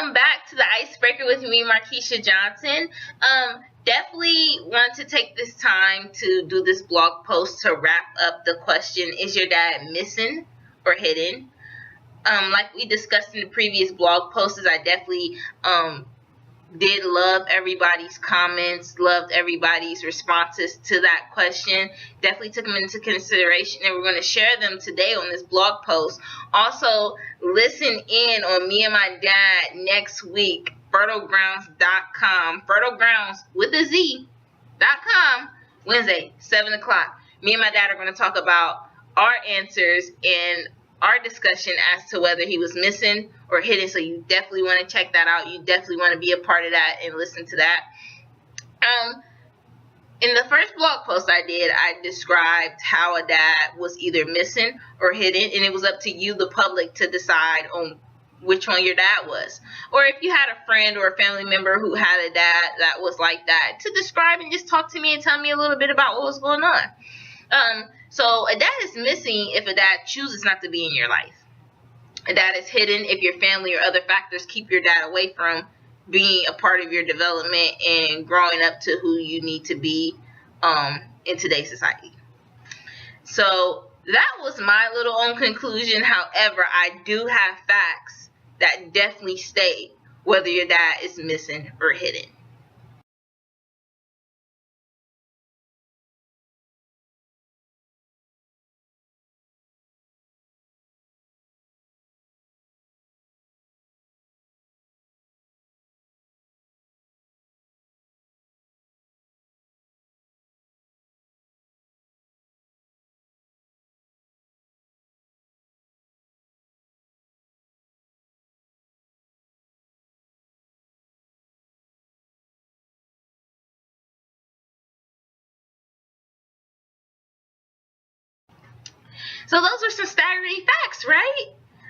Welcome back to the Icebreaker with me, Markeisha Johnson. Definitely want to take this time to do this blog post to wrap up the question, is your dad missing or hidden? Like we discussed in the previous blog posts, I definitely did love everybody's comments, loved everybody's responses to that question. Definitely took them into consideration, and we're going to share them today on this blog post. Also, listen in on me and my dad next week, fertilegrounds.com, fertilegrounds with a Z.com, Wednesday, 7 o'clock. Me and my dad are going to talk about our answers and our discussion as to whether he was missing or hidden. So you definitely want to check that out. You definitely want to be a part of that and listen to that. In the first blog post I did, I described how a dad was either missing or hidden, and it was up to you, the public, to decide on which one your dad was. Or if you had a friend or a family member who had a dad that was like that, to describe and just talk to me and tell me a little bit about what was going on. So a dad is missing if a dad chooses not to be in your life. A dad is hidden if your family or other factors keep your dad away from being a part of your development and growing up to who you need to be in today's society. So that was my little own conclusion. However, I do have facts that definitely state whether your dad is missing or hidden. So those are some staggering facts, right?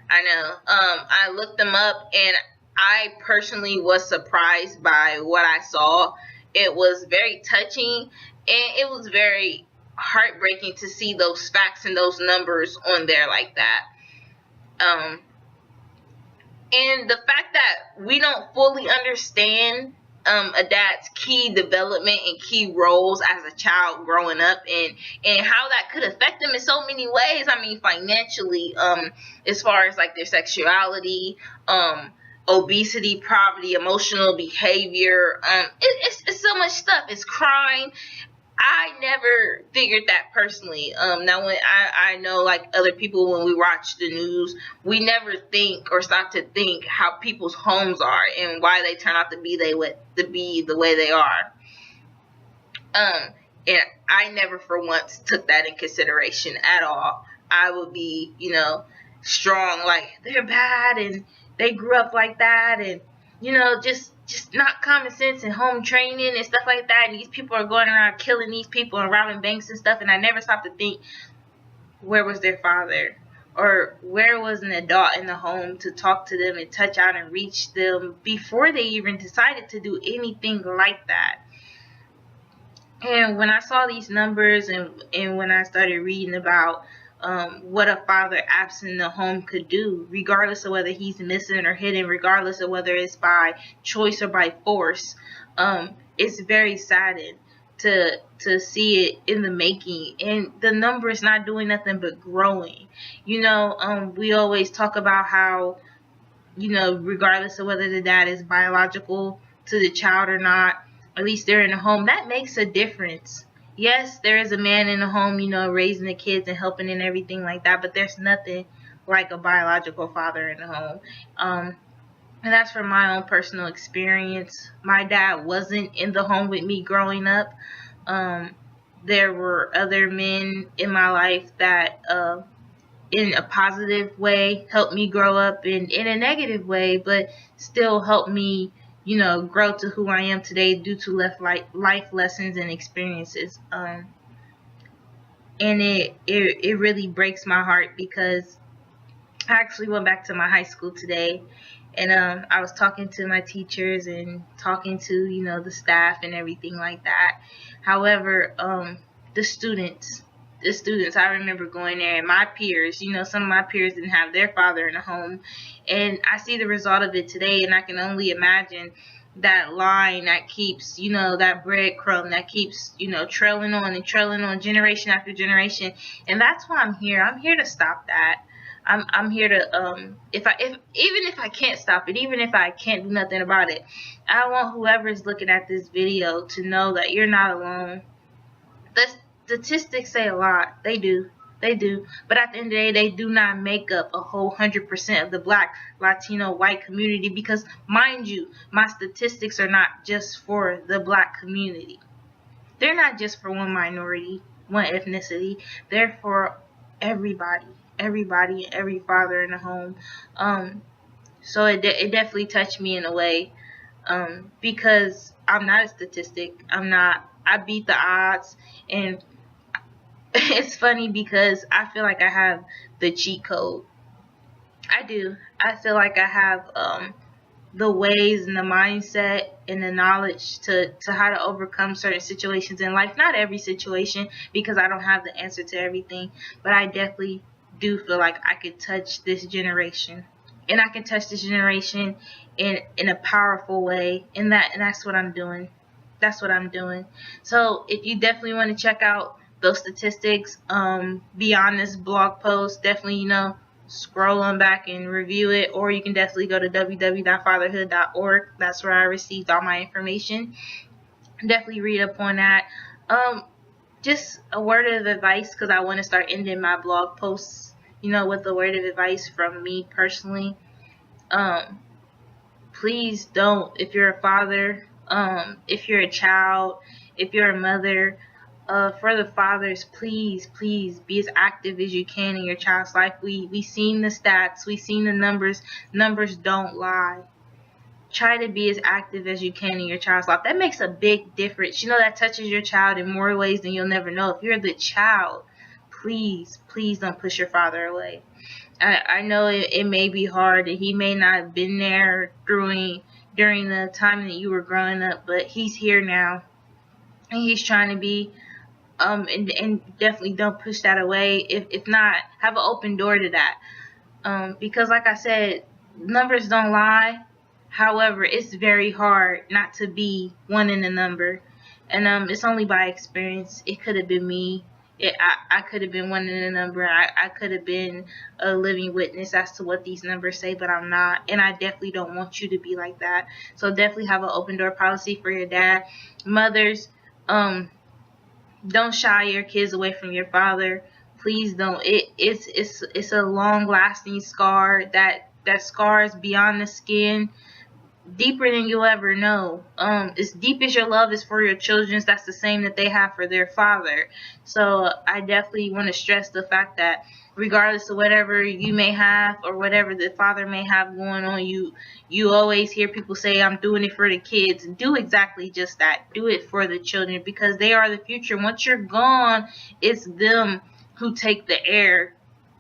I know. I looked them up, and I personally was surprised by what I saw. It was very touching, and it was very heartbreaking to see those facts and those numbers on there like that. And the fact that we don't fully understand a dad's key development and key roles as a child growing up, and how that could affect them in so many ways. I mean, financially, as far as like their sexuality, obesity, poverty, emotional behavior, it's so much stuff. It's crime. I never figured that personally. Now, when I know, like other people, when we watch the news, we never think or stop to think how people's homes are and why they turn out to be the way they are. And I never for once took that in consideration at all. I would be, strong, like they're bad and they grew up like that, and just not common sense and home training and stuff like that, and these people are going around killing these people and robbing banks and stuff, and I never stopped to think, where was their father? Or where was an adult in the home to talk to them and touch out and reach them before they even decided to do anything like that? And when I saw these numbers and when I started reading about what a father absent in the home could do, regardless of whether he's missing or hidden, regardless of whether it's by choice or by force, it's very saddening to see it in the making, and the number is not doing nothing but growing. We always talk about how, regardless of whether the dad is biological to the child or not, at least they're in the home, that makes a difference. Yes, there is a man in the home, raising the kids and helping and everything like that, but there's nothing like a biological father in the home. And that's from my own personal experience. My dad wasn't in the home with me growing up. There were other men in my life that, in a positive way, helped me grow up, and in a negative way, but still helped me grow to who I am today due to life lessons and experiences. And it really breaks my heart, because I actually went back to my high school today, and I was talking to my teachers and talking to the staff and everything like that. However, the students, I remember going there, and my peers, some of my peers didn't have their father in the home, and I see the result of it today, and I can only imagine that line that keeps, that breadcrumb that keeps, trailing on and trailing on, generation after generation. And that's why I'm here. I'm here to stop that. I'm here to, if even if I can't stop it, even if I can't do nothing about it, I want whoever's looking at this video to know that you're not alone. The statistics say a lot. They do. They do. But at the end of the day, they do not make up a whole 100% of the Black, Latino, white community, because, mind you, my statistics are not just for the Black community. They're not just for one minority, one ethnicity. They're for everybody. Everybody, every father in the home. So it definitely touched me in a way, because I'm not a statistic. I beat the odds. And it's funny because I feel like I have the cheat code. I do. I feel like I have the ways and the mindset and the knowledge to how to overcome certain situations in life. Not every situation, because I don't have the answer to everything, but I definitely do feel like I could touch this generation. And I can touch this generation in a powerful way. And that's what I'm doing. That's what I'm doing. So if you definitely want to check out those statistics beyond this blog post, definitely, scroll on back and review it, or you can definitely go to www.fatherhood.org. That's where I received all my information. Definitely read up on that. Just a word of advice, because I want to start ending my blog posts, with a word of advice from me personally. Please don't, if you're a father, if you're a child, if you're a mother, for the fathers, please be as active as you can in your child's life. We seen the stats, we seen the numbers. Numbers don't lie. Try to be as active as you can in your child's life. That makes a big difference. That touches your child in more ways than you'll never know. If you're the child, please don't push your father away. I know it may be hard, and he may not have been there during the time that you were growing up, but he's here now, and he's trying to be, and definitely don't push that away. If not, have an open door to that, because like I said, numbers don't lie. However, it's very hard not to be one in the number, and it's only by experience. It could have been me. I could have been one in the number. I could have been a living witness as to what these numbers say, but I'm not, and I definitely don't want you to be like that. So definitely have an open door policy for your dad. Mothers, don't shy your kids away from your father. Please don't. It's a long lasting scar that scars beyond the skin, deeper than you'll ever know. As deep as your love is for your children, that's the same that they have for their father. So I definitely want to stress the fact that regardless of whatever you may have or whatever the father may have going on, you always hear people say, I'm doing it for the kids. Do exactly just that. Do it for the children, because they are the future. Once you're gone, it's them who take the heir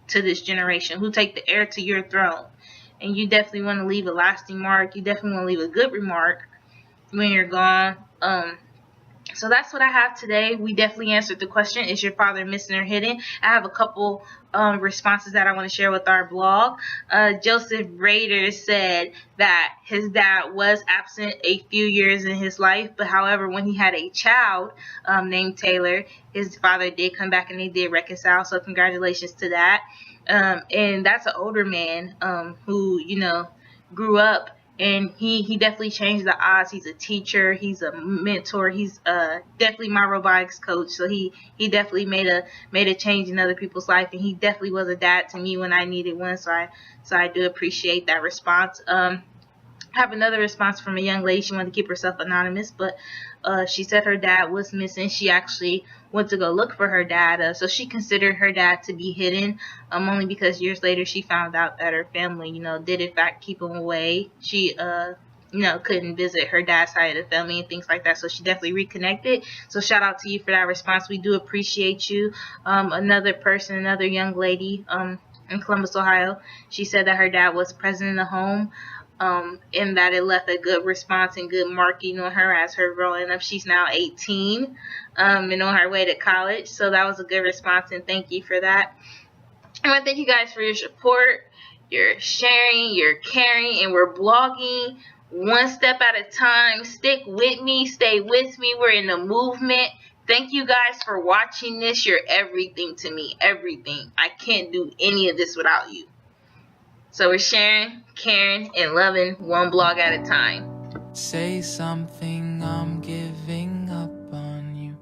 to this generation, who take the heir to your throne. And you definitely want to leave a lasting mark. You definitely want to leave a good remark when you're gone. So that's what I have today. We definitely answered the question, is your father missing or hidden? I have a couple responses that I want to share with our blog. Joseph Rader said that his dad was absent a few years in his life, but however, when he had a child named Taylor, his father did come back and they did reconcile. So congratulations to that. And that's an older man who, grew up, and he definitely changed the odds. He's a teacher, he's a mentor, he's definitely my robotics coach. So he definitely made a change in other people's life, and he definitely was a dad to me when I needed one. So I do appreciate that response. I have another response from a young lady. She wanted to keep herself anonymous, but she said her dad was missing. She actually went to go look for her dad, so she considered her dad to be hidden, only because years later she found out that her family, did in fact keep him away. She, couldn't visit her dad's side of the family and things like that, so she definitely reconnected. So shout out to you for that response. We do appreciate you. Another young lady in Columbus, Ohio, she said that her dad was present in the home, and that it left a good response and good marking on her as her growing up. She's now 18 and on her way to college. So that was a good response, and thank you for that. I want to thank you guys for your support, you're sharing, you're caring, and we're blogging one step at a time. Stick with me, stay with me. We're in the movement. Thank you guys for watching this. You're everything to me, everything. I can't do any of this without you. So we're sharing, caring, and loving one blog at a time. Say something, I'm giving up on you.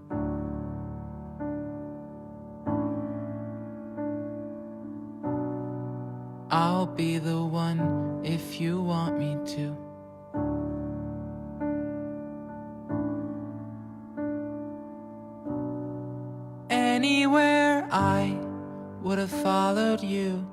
I'll be the one if you want me to. Anywhere I would have followed you.